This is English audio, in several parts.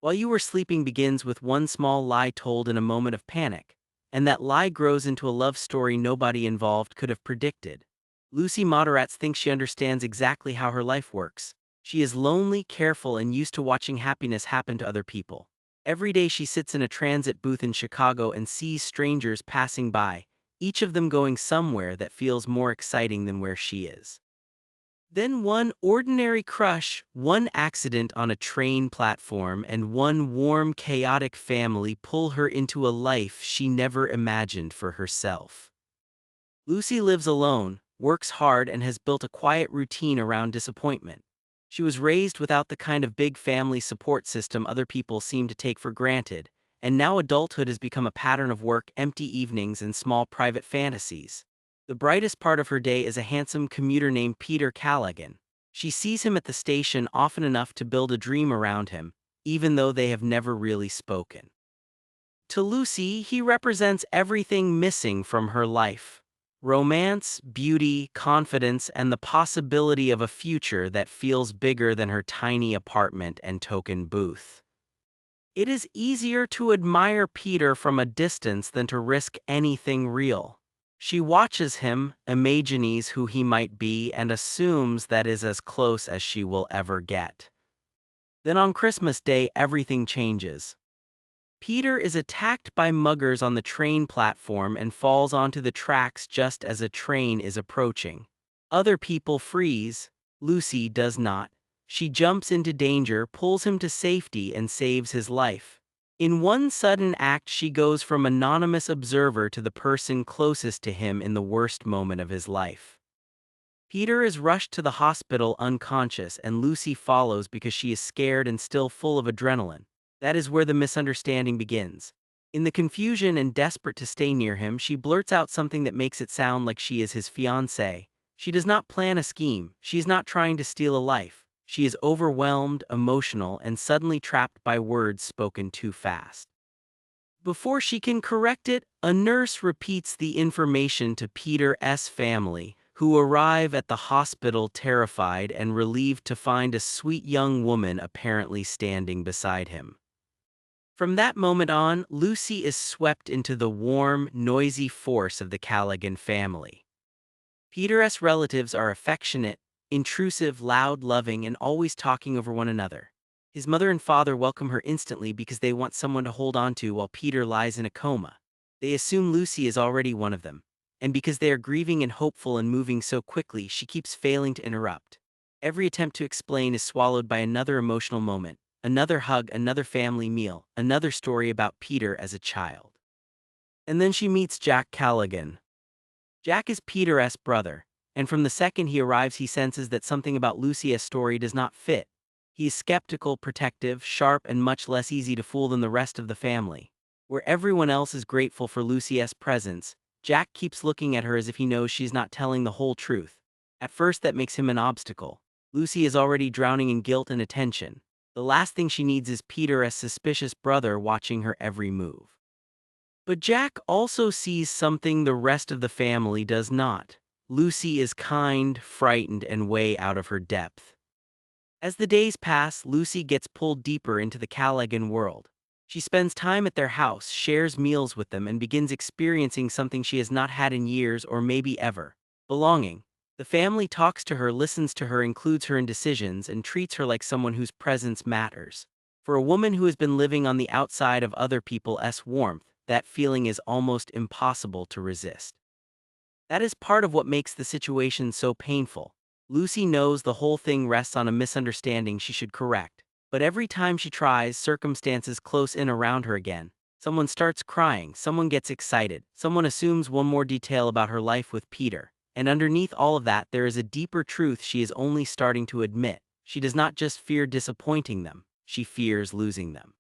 While You Were Sleeping begins with one small lie told in a moment of panic, and that lie grows into a love story nobody involved could have predicted. Lucy Moderatz thinks she understands exactly how her life works. She is lonely, careful, and used to watching happiness happen to other people. Every day she sits in a transit booth in Chicago and sees strangers passing by, each of them going somewhere that feels more exciting than where she is. Then one ordinary crush, one accident on a train platform, and one warm, chaotic family pull her into a life she never imagined for herself. Lucy lives alone, works hard, and has built a quiet routine around disappointment. She was raised without the kind of big family support system other people seem to take for granted, and now adulthood has become a pattern of work, empty evenings, and small private fantasies. The brightest part of her day is a handsome commuter named Peter Callaghan. She sees him at the station often enough to build a dream around him, even though they have never really spoken. To Lucy, he represents everything missing from her life: romance, beauty, confidence, and the possibility of a future that feels bigger than her tiny apartment and token booth. It is easier to admire Peter from a distance than to risk anything real. She watches him, imagines who he might be, and assumes that is as close as she will ever get. Then on Christmas Day, everything changes. Peter is attacked by muggers on the train platform and falls onto the tracks just as a train is approaching. Other people freeze. Lucy does not. She jumps into danger, pulls him to safety, and saves his life. In one sudden act, she goes from anonymous observer to the person closest to him in the worst moment of his life. Peter is rushed to the hospital unconscious, and Lucy follows because she is scared and still full of adrenaline. That is where the misunderstanding begins. In the confusion and desperate to stay near him, she blurts out something that makes it sound like she is his fiancée. She does not plan a scheme. She is not trying to steal a life. She is overwhelmed, emotional, and suddenly trapped by words spoken too fast. Before she can correct it, a nurse repeats the information to Peter's family, who arrive at the hospital terrified and relieved to find a sweet young woman apparently standing beside him. From that moment on, Lucy is swept into the warm, noisy force of the Callaghan family. Peter's relatives are affectionate, intrusive, loud, loving, and always talking over one another. His mother and father welcome her instantly because they want someone to hold on to while Peter lies in a coma. They assume Lucy is already one of them, and because they are grieving and hopeful and moving so quickly, she keeps failing to interrupt. Every attempt to explain is swallowed by another emotional moment, another hug, another family meal, another story about Peter as a child. And then she meets Jack Callaghan. Jack is Peter's brother, and from the second he arrives he senses that something about Lucy's story does not fit. He is skeptical, protective, sharp, and much less easy to fool than the rest of the family. Where everyone else is grateful for Lucy's presence, Jack keeps looking at her as if he knows she's not telling the whole truth. At first that makes him an obstacle. Lucy is already drowning in guilt and attention. The last thing she needs is Peter's suspicious brother watching her every move. But Jack also sees something the rest of the family does not. Lucy is kind, frightened, and way out of her depth. As the days pass, Lucy gets pulled deeper into the Callaghan world. She spends time at their house, shares meals with them, and begins experiencing something she has not had in years or maybe ever: belonging. The family talks to her, listens to her, includes her in decisions, and treats her like someone whose presence matters. For a woman who has been living on the outside of other people's warmth, that feeling is almost impossible to resist. That is part of what makes the situation so painful. Lucy knows the whole thing rests on a misunderstanding she should correct. But every time she tries, circumstances close in around her again. Someone starts crying, someone gets excited, someone assumes one more detail about her life with Peter. And underneath all of that, there is a deeper truth she is only starting to admit. She does not just fear disappointing them, she fears losing them.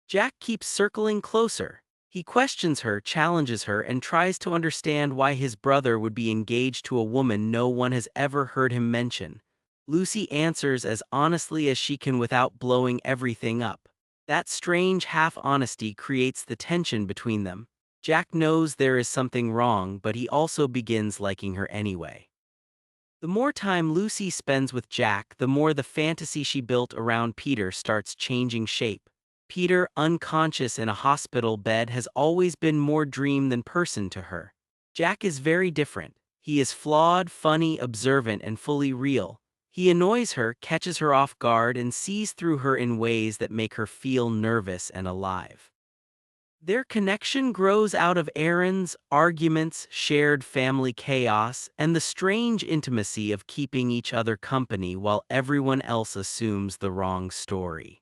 Jack keeps circling closer. He questions her, challenges her, and tries to understand why his brother would be engaged to a woman no one has ever heard him mention. Lucy answers as honestly as she can without blowing everything up. That strange half-honesty creates the tension between them. Jack knows there is something wrong, but he also begins liking her anyway. The more time Lucy spends with Jack, the more the fantasy she built around Peter starts changing shape. Peter, unconscious in a hospital bed, has always been more dream than person to her. Jack is very different. He is flawed, funny, observant, and fully real. He annoys her, catches her off guard, and sees through her in ways that make her feel nervous and alive. Their connection grows out of errands, arguments, shared family chaos, and the strange intimacy of keeping each other company while everyone else assumes the wrong story.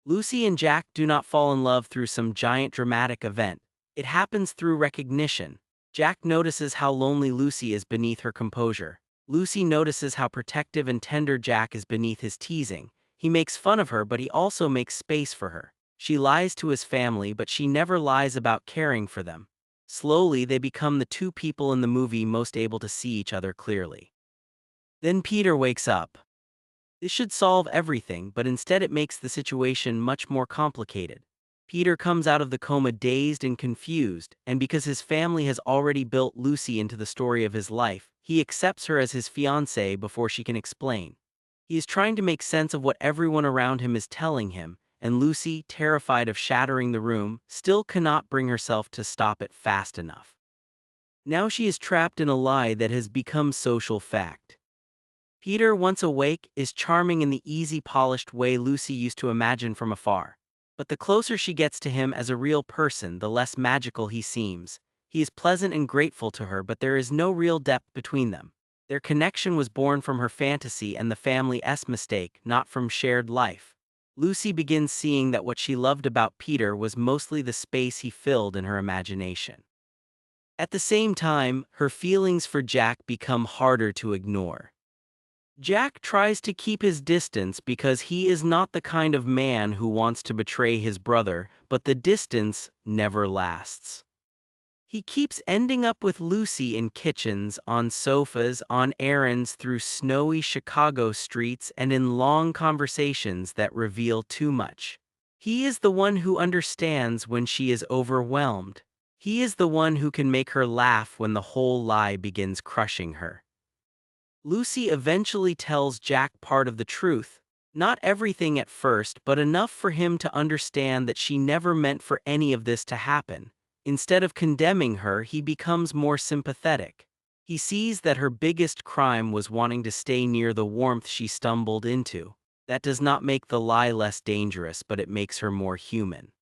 Lucy and Jack do not fall in love through some giant dramatic event. It happens through recognition. Jack notices how lonely Lucy is beneath her composure. Lucy notices how protective and tender Jack is beneath his teasing. He makes fun of her, but he also makes space for her. She lies to his family, but she never lies about caring for them. Slowly, they become the two people in the movie most able to see each other clearly. Then Peter wakes up. This should solve everything, but instead it makes the situation much more complicated. Peter comes out of the coma dazed and confused, and because his family has already built Lucy into the story of his life, he accepts her as his fiancée before she can explain. He is trying to make sense of what everyone around him is telling him, and Lucy, terrified of shattering the room, still cannot bring herself to stop it fast enough. Now she is trapped in a lie that has become social fact. Peter, once awake, is charming in the easy, polished way Lucy used to imagine from afar. But the closer she gets to him as a real person, the less magical he seems. He is pleasant and grateful to her, but there is no real depth between them. Their connection was born from her fantasy and the family's mistake, not from shared life. Lucy begins seeing that what she loved about Peter was mostly the space he filled in her imagination. At the same time, her feelings for Jack become harder to ignore. Jack tries to keep his distance because he is not the kind of man who wants to betray his brother, but the distance never lasts. He keeps ending up with Lucy in kitchens, on sofas, on errands through snowy Chicago streets, and in long conversations that reveal too much. He is the one who understands when she is overwhelmed. He is the one who can make her laugh when the whole lie begins crushing her. Lucy eventually tells Jack part of the truth. Not everything at first, but enough for him to understand that she never meant for any of this to happen. Instead of condemning her, he becomes more sympathetic. He sees that her biggest crime was wanting to stay near the warmth she stumbled into. That does not make the lie less dangerous, but it makes her more human.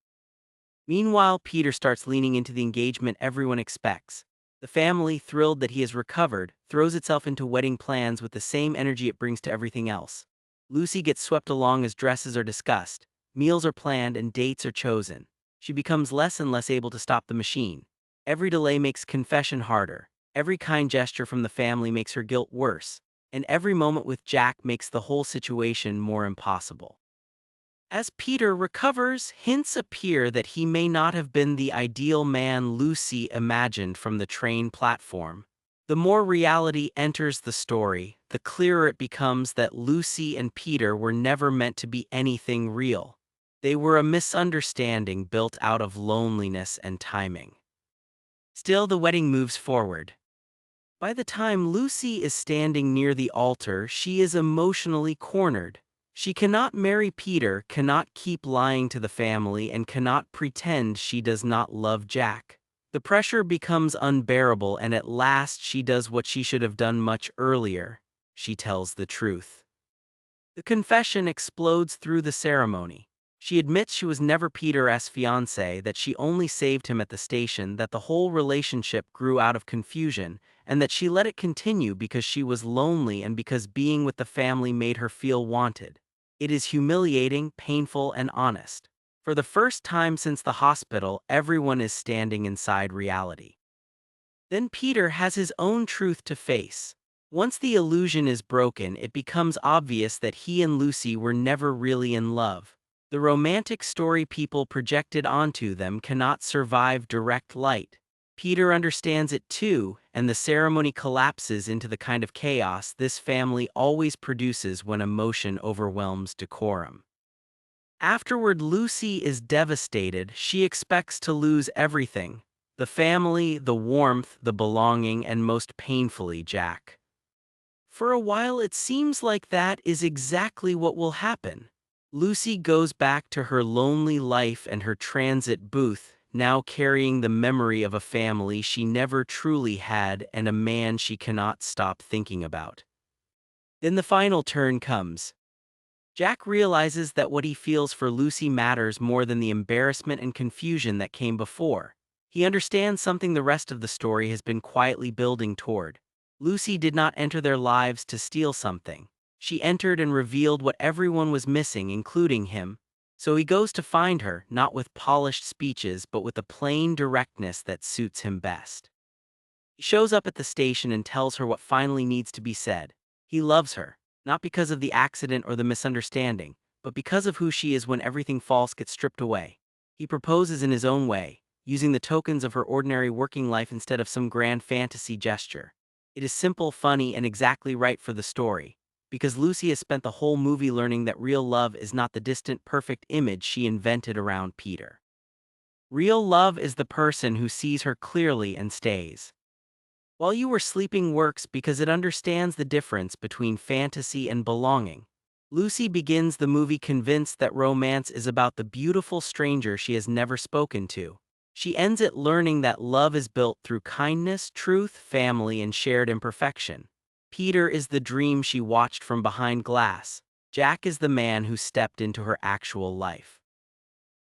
Meanwhile, Peter starts leaning into the engagement everyone expects. The family, thrilled that he has recovered, throws itself into wedding plans with the same energy it brings to everything else. Lucy gets swept along as dresses are discussed, meals are planned, and dates are chosen. She becomes less and less able to stop the machine. Every delay makes confession harder. Every kind gesture from the family makes her guilt worse. And every moment with Jack makes the whole situation more impossible. As Peter recovers, hints appear that he may not have been the ideal man Lucy imagined from the train platform. The more reality enters the story, the clearer it becomes that Lucy and Peter were never meant to be anything real. They were a misunderstanding built out of loneliness and timing. Still, the wedding moves forward. By the time Lucy is standing near the altar, she is emotionally cornered. She cannot marry Peter, cannot keep lying to the family, and cannot pretend she does not love Jack. The pressure becomes unbearable, and at last she does what she should have done much earlier. She tells the truth. The confession explodes through the ceremony. She admits she was never Peter's fiancée, that she only saved him at the station, that the whole relationship grew out of confusion, and that she let it continue because she was lonely and because being with the family made her feel wanted. It is humiliating, painful, and honest. For the first time since the hospital, everyone is standing inside reality. Then Peter has his own truth to face. Once the illusion is broken, it becomes obvious that he and Lucy were never really in love. The romantic story people projected onto them cannot survive direct light. Peter understands it too, and the ceremony collapses into the kind of chaos this family always produces when emotion overwhelms decorum. Afterward, Lucy is devastated. She expects to lose everything: the family, the warmth, the belonging, and most painfully, Jack. For a while, it seems like that is exactly what will happen. Lucy goes back to her lonely life and her transit booth, now carrying the memory of a family she never truly had and a man she cannot stop thinking about. Then the final turn comes. Jack realizes that what he feels for Lucy matters more than the embarrassment and confusion that came before. He understands something the rest of the story has been quietly building toward. Lucy did not enter their lives to steal something. She entered and revealed what everyone was missing, including him. So he goes to find her, not with polished speeches but with a plain directness that suits him best. He shows up at the station and tells her what finally needs to be said. He loves her, not because of the accident or the misunderstanding, but because of who she is when everything false gets stripped away. He proposes in his own way, using the tokens of her ordinary working life instead of some grand fantasy gesture. It is simple, funny, and exactly right for the story, because Lucy has spent the whole movie learning that real love is not the distant, perfect image she invented around Peter. Real love is the person who sees her clearly and stays. While You Were Sleeping works because it understands the difference between fantasy and belonging. Lucy begins the movie convinced that romance is about the beautiful stranger she has never spoken to. She ends it learning that love is built through kindness, truth, family, and shared imperfection. Peter is the dream she watched from behind glass. Jack is the man who stepped into her actual life.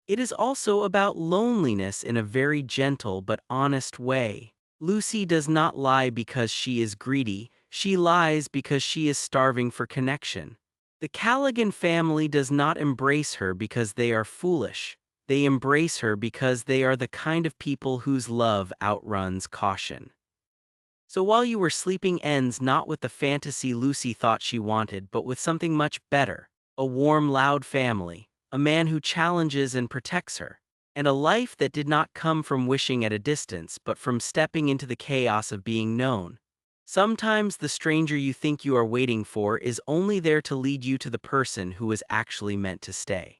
It is also about loneliness in a very gentle but honest way. Lucy does not lie because she is greedy, she lies because she is starving for connection. The Callaghan family does not embrace her because they are foolish. They embrace her because they are the kind of people whose love outruns caution. So While You Were Sleeping ends not with the fantasy Lucy thought she wanted, but with something much better: a warm, loud family, a man who challenges and protects her, and a life that did not come from wishing at a distance but from stepping into the chaos of being known. Sometimes the stranger you think you are waiting for is only there to lead you to the person who is actually meant to stay.